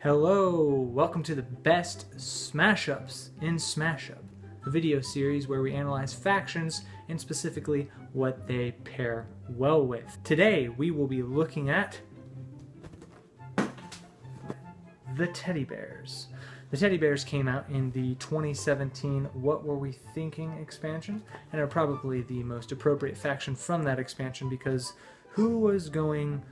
Hello, welcome to the best Smash Ups in Smash Up, a video series where we analyze factions and specifically what they pair well with. Today we will be looking at the Teddy Bears. The Teddy Bears came out in the 2017 What Were We Thinking expansion and are probably the most appropriate faction from that expansion because who was going,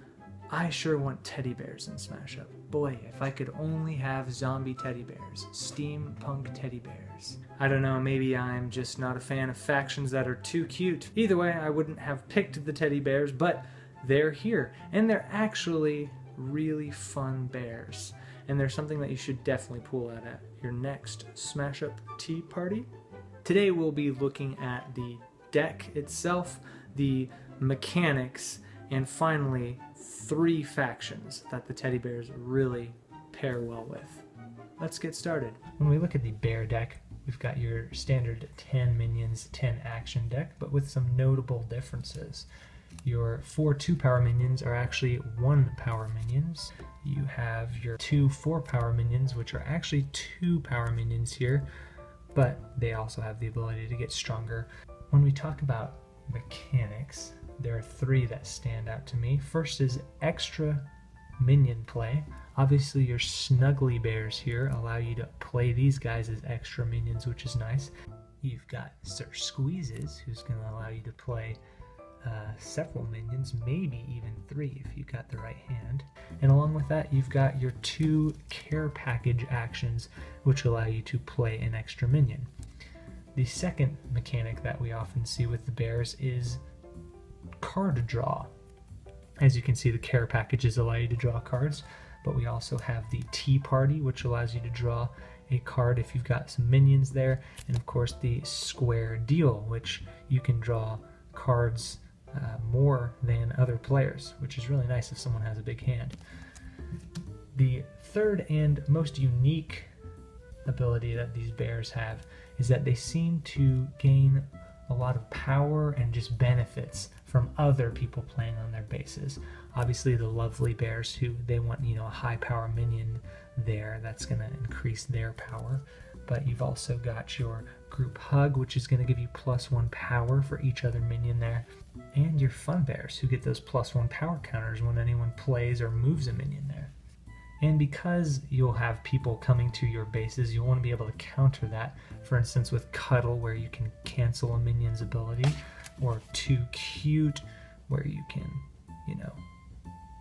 I sure want teddy bears in Smash Up. Boy, if I could only have zombie teddy bears, steampunk teddy bears. I don't know, maybe I'm just not a fan of factions that are too cute. Either way, I wouldn't have picked the teddy bears, but they're here, and they're actually really fun bears. And they're something that you should definitely pull out at your next Smash Up tea party. Today we'll be looking at the deck itself, the mechanics, and finally, 3 factions that the teddy bears really pair well with. Let's get started. When we look at the bear deck, we've got your standard 10 minions, 10 action deck, but with some notable differences. Your 4 2-power minions are actually 1 power minions. You have your 2 4-power minions, which are actually 2 power minions here, but they also have the ability to get stronger. When we talk about mechanics, there are 3 that stand out to me. First is extra minion play. Obviously your snuggly bears here allow you to play these guys as extra minions, which is nice. You've got Sir Squeezes, who's going to allow you to play several minions, maybe even 3 if you got the right hand. And along with that, you've got your 2 care package actions, which allow you to play an extra minion. The second mechanic that we often see with the bears is card draw. As you can see, the care packages allow you to draw cards, but we also have the tea party, which allows you to draw a card if you've got some minions there, and of course the square deal, which you can draw cards more than other players, which is really nice if someone has a big hand. The third and most unique ability that these bears have is that they seem to gain a lot of power and just benefits from other people playing on their bases. Obviously the lovely bears, who they want, a high power minion there, that's going to increase their power. But you've also got your group hug, which is going to give you +1 power for each other minion there. And your fun bears, who get those +1 power counters when anyone plays or moves a minion there. And because you'll have people coming to your bases, you'll want to be able to counter that. For instance, with Cuddle, where you can cancel a minion's ability, or Too Cute, where you can,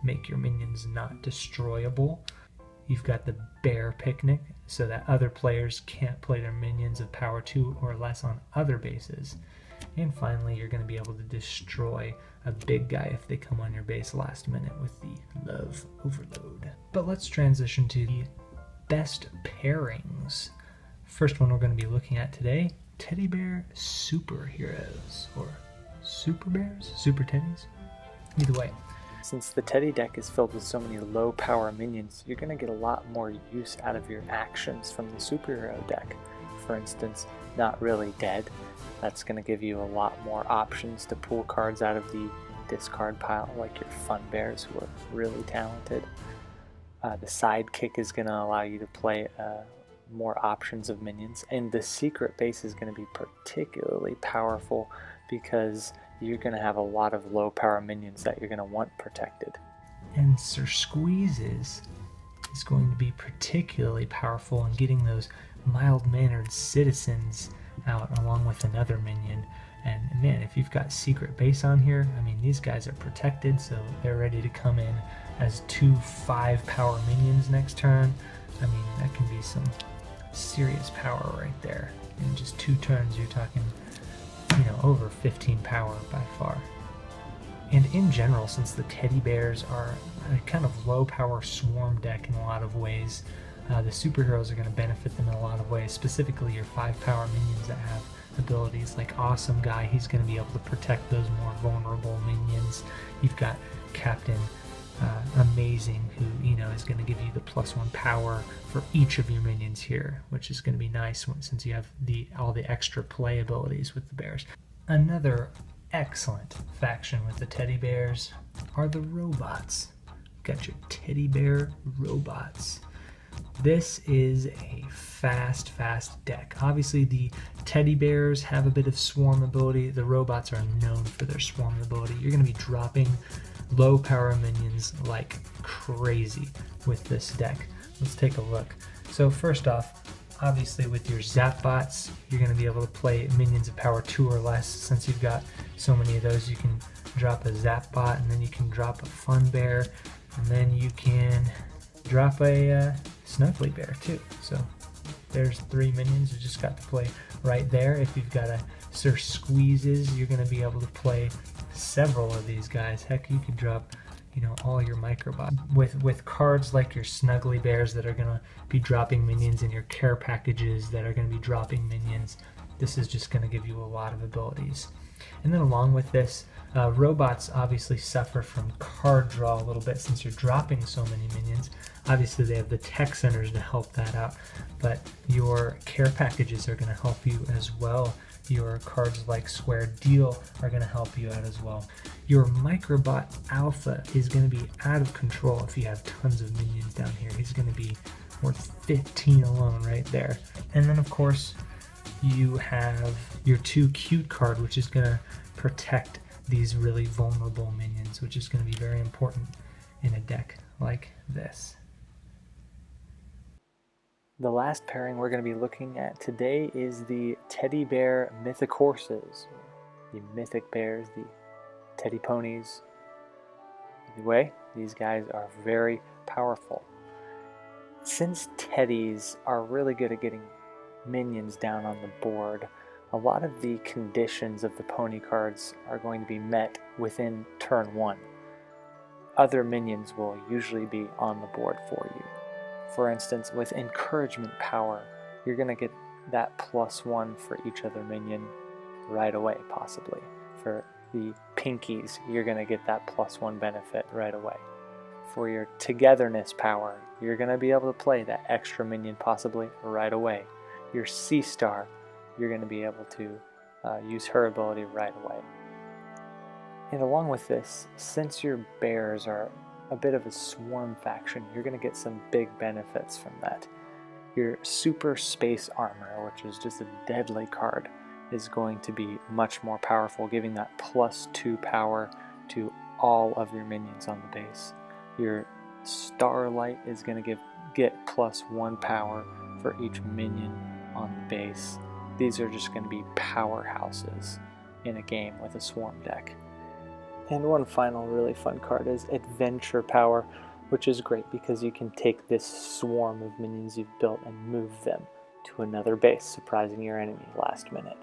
make your minions not destroyable. You've got the Bear Picnic, so that other players can't play their minions of power 2 or less on other bases. And finally, you're going to be able to destroy a big guy if they come on your base last minute with the Love Overload. But let's transition to the best pairings. First one we're going to be looking at today, Teddy Bear Superheroes, or Super Bears? Super Teddies? Either way. Since the Teddy deck is filled with so many low power minions, you're going to get a lot more use out of your actions from the superhero deck. For instance, Not Really Dead. That's going to give you a lot more options to pull cards out of the discard pile, like your fun bears, who are really talented. The Sidekick is going to allow you to play more options of minions, and the secret base is going to be particularly powerful because you're going to have a lot of low power minions that you're going to want protected. And Sir Squeezes is going to be particularly powerful in getting those mild-mannered citizens out along with another minion. And man, if you've got secret base on here, these guys are protected, so they're ready to come in as 2 5-power minions next turn. That can be some serious power right there. In just 2 turns, you're talking, over 15 power by far. And in general, since the teddy bears are a kind of low power swarm deck in a lot of ways, the superheroes are going to benefit them in a lot of ways, specifically your 5-power minions that have abilities like Awesome Guy. He's going to be able to protect those more vulnerable minions. You've got Captain Amazing, who is going to give you the +1 power for each of your minions here, which is going to be nice since you have all the extra play abilities with the bears. Another excellent faction with the teddy bears are the robots. Got your teddy bear robots. This is a fast deck. Obviously the teddy bears have a bit of swarm ability. The robots are known for their swarm ability. You're going to be dropping low power minions like crazy with this deck. Let's take a look. So first off, obviously with your Zap Bots, you're going to be able to play minions of power 2 or less. Since you've got so many of those, you can drop a Zap Bot, and then you can drop a Fun Bear, and then you can drop a Snuggly Bear too. So there's 3 minions you just got to play right there. If you've got a Sir Squeezes, you're going to be able to play several of these guys. Heck, you could drop, you know, all your microbots with cards like your Snuggly Bears that are going to be dropping minions, and your care packages that are going to be dropping minions. This is just going to give you a lot of abilities. And then along with this, robots obviously suffer from card draw a little bit since you're dropping so many minions. Obviously they have the tech centers to help that out, but your care packages are going to help you as well. Your cards like Square Deal are going to help you out as well. Your Microbot Alpha is going to be out of control if you have tons of minions down here. He's going to be worth 15 alone right there. And then of course you have your 2 Cute card, which is going to protect these really vulnerable minions, which is going to be very important in a deck like this. The last pairing we're going to be looking at today is the Teddy Bear Mythic Horses, the Mythic Bears, the Teddy Ponies. Either way, these guys are very powerful. Since Teddies are really good at getting minions down on the board, a lot of the conditions of the pony cards are going to be met within turn 1. Other minions will usually be on the board for you. For instance, with Encouragement Power, you're going to get that +1 for each other minion right away, possibly. For the Pinkies, you're going to get that +1 benefit right away. For your Togetherness Power, you're going to be able to play that extra minion possibly right away. Your Sea Star, you're going to be able to use her ability right away. And along with this, since your bears are a bit of a swarm faction, you're going to get some big benefits from that. Your Super Space Armor, which is just a deadly card, is going to be much more powerful, giving that +2 power to all of your minions on the base. Your Starlight is going to get +1 power for each minion on the base. These are just going to be powerhouses in a game with a swarm deck. And one final really fun card is Adventure Power, which is great because you can take this swarm of minions you've built and move them to another base, surprising your enemy last minute.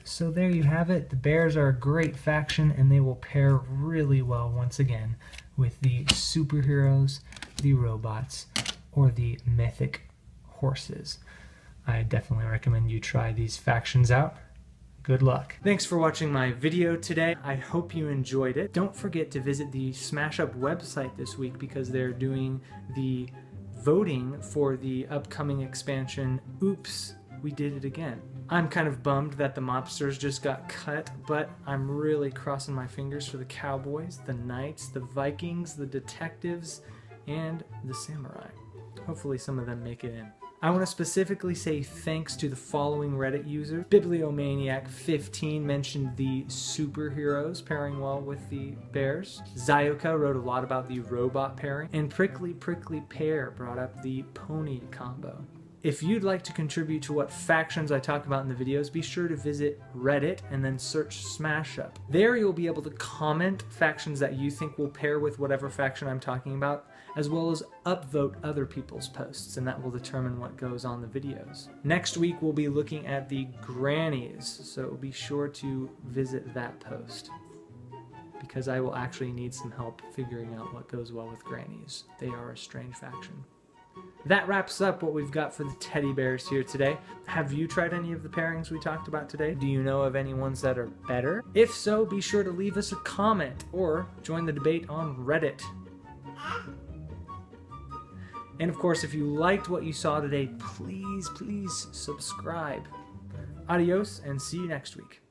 So there you have it. The bears are a great faction, and they will pair really well once again with the superheroes, the robots, or the mythic horses. I definitely recommend you try these factions out. Good luck. Thanks for watching my video today. I hope you enjoyed it. Don't forget to visit the Smash Up website this week because they're doing the voting for the upcoming expansion, Oops, We Did It Again. I'm kind of bummed that the mobsters just got cut, but I'm really crossing my fingers for the cowboys, the knights, the Vikings, the detectives, and the samurai. Hopefully some of them make it in. I want to specifically say thanks to the following Reddit users. Bibliomaniac15 mentioned the superheroes pairing well with the bears. Zyoka wrote a lot about the robot pairing. And Prickly Pear brought up the pony combo. If you'd like to contribute to what factions I talk about in the videos, be sure to visit Reddit and then search Smash Up. There you'll be able to comment factions that you think will pair with whatever faction I'm talking about, as well as upvote other people's posts, and that will determine what goes on the videos. Next week we'll be looking at the grannies, so be sure to visit that post, because I will actually need some help figuring out what goes well with grannies. They are a strange faction. That wraps up what we've got for the teddy bears here today. Have you tried any of the pairings we talked about today? Do you know of any ones that are better? If so, be sure to leave us a comment or join the debate on Reddit. And of course, if you liked what you saw today, please subscribe. Adios, and see you next week.